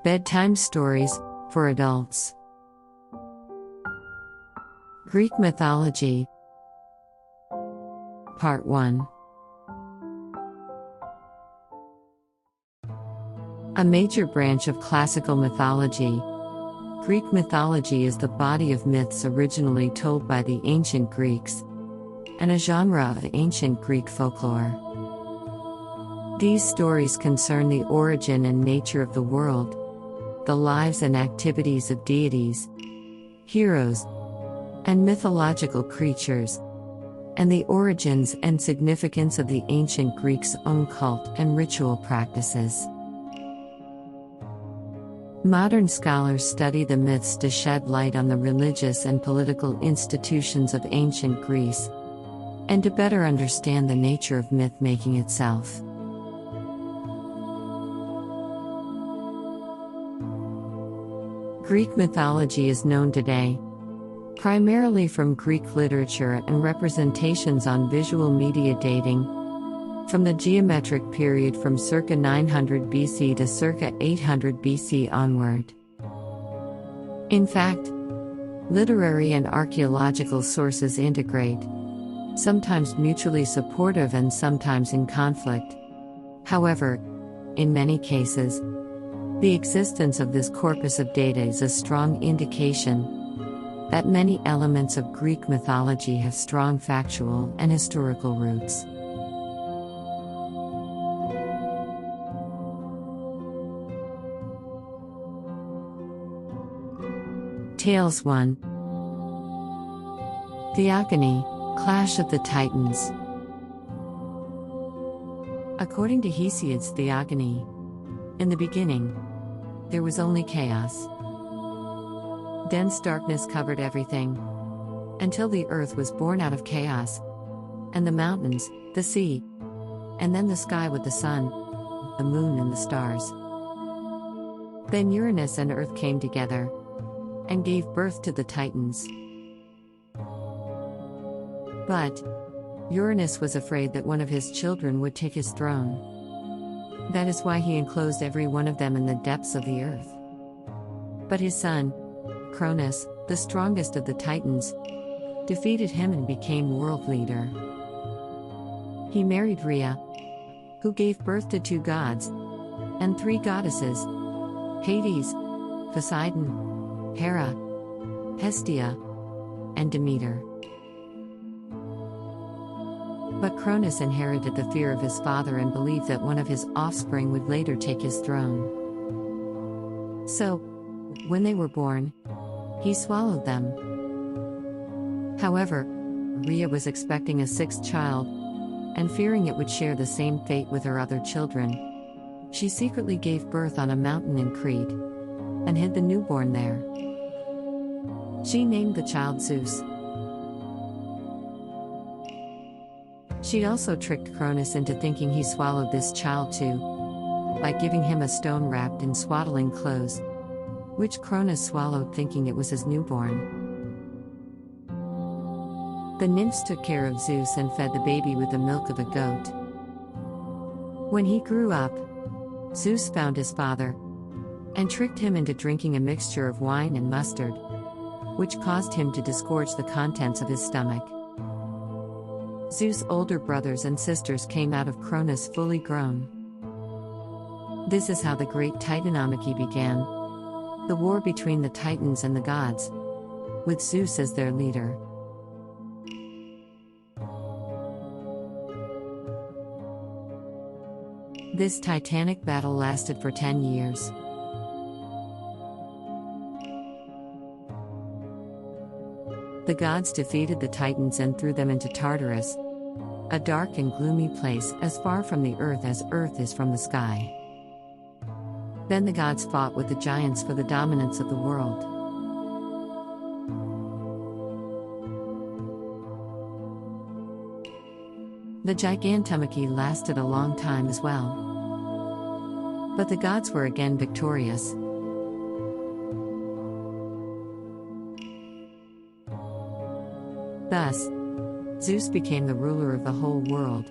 Bedtime stories for adults. Greek Mythology. Part 1. A major branch of classical mythology, Greek mythology is the body of myths originally told by the ancient Greeks, and a genre of ancient Greek folklore. These stories concern the origin and nature of the world, the lives and activities of deities, heroes, and mythological creatures, and the origins and significance of the ancient Greeks' own cult and ritual practices. Modern scholars study the myths to shed light on the religious and political institutions of ancient Greece, and to better understand the nature of myth-making itself. Greek mythology is known today primarily from Greek literature and representations on visual media dating from the geometric period from circa 900 BC to circa 800 BC onward. In fact, literary and archaeological sources integrate, sometimes mutually supportive and sometimes in conflict. However, in many cases, the existence of this corpus of data is a strong indication that many elements of Greek mythology have strong factual and historical roots. Tales 1. Theogony, Clash of the Titans. According to Hesiod's Theogony, in the beginning, there was only chaos. Dense darkness covered everything, until the earth was born out of chaos, and the mountains, the sea, and then the sky with the sun, the moon and the stars. Then Uranus and Earth came together, and gave birth to the Titans. But Uranus was afraid that one of his children would take his throne. That is why he enclosed every one of them in the depths of the earth. But his son, Cronus, the strongest of the Titans, defeated him and became world leader. He married Rhea, who gave birth to 2 gods and 3 goddesses: Hades, Poseidon, Hera, Hestia, and Demeter. But Cronus inherited the fear of his father and believed that one of his offspring would later take his throne. So, when they were born, he swallowed them. However, Rhea was expecting a 6th child, and fearing it would share the same fate with her other children, she secretly gave birth on a mountain in Crete, and hid the newborn there. She named the child Zeus. She also tricked Cronus into thinking he swallowed this child too, by giving him a stone wrapped in swaddling clothes, which Cronus swallowed thinking it was his newborn. The nymphs took care of Zeus and fed the baby with the milk of a goat. When he grew up, Zeus found his father, and tricked him into drinking a mixture of wine and mustard, which caused him to disgorge the contents of his stomach. Zeus' older brothers and sisters came out of Cronus fully grown. This is how the great Titanomachy began, the war between the Titans and the gods, with Zeus as their leader. This titanic battle lasted for 10 years. The gods defeated the Titans and threw them into Tartarus, a dark and gloomy place as far from the earth as earth is from the sky. Then the gods fought with the giants for the dominance of the world. The Gigantomachy lasted a long time as well. But the gods were again victorious. Thus, Zeus became the ruler of the whole world,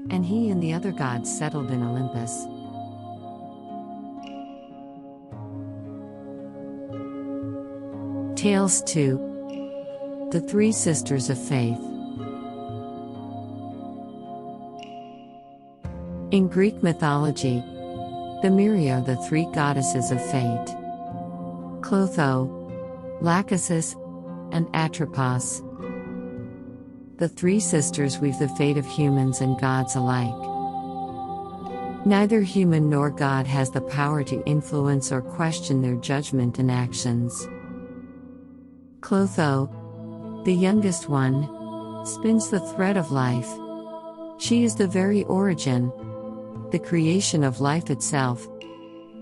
and he and the other gods settled in Olympus. Tales 2. The Three Sisters of Faith. In Greek mythology, the Myriad are the three goddesses of fate: Clotho, Lachesis, and Atropos. The three sisters weave the fate of humans and gods alike. Neither human nor God has the power to influence or question their judgment and actions. Clotho, the youngest one, spins the thread of life. She is the very origin, the creation of life itself,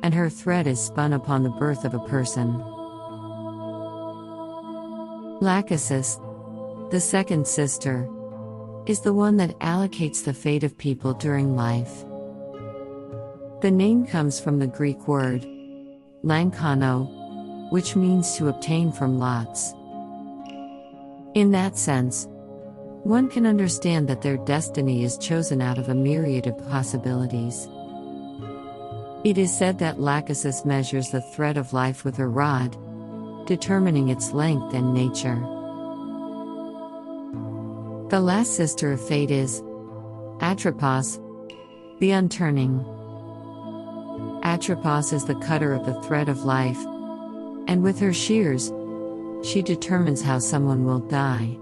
and her thread is spun upon the birth of a person. Lachesis, the second sister, is the one that allocates the fate of people during life. The name comes from the Greek word lankano, which means to obtain from lots. In that sense, one can understand that their destiny is chosen out of a myriad of possibilities. It is said that Lachesis measures the thread of life with her rod, determining its length and nature. The last sister of fate is Atropos, the unturning. Atropos is the cutter of the thread of life, and with her shears, she determines how someone will die.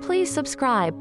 Please subscribe.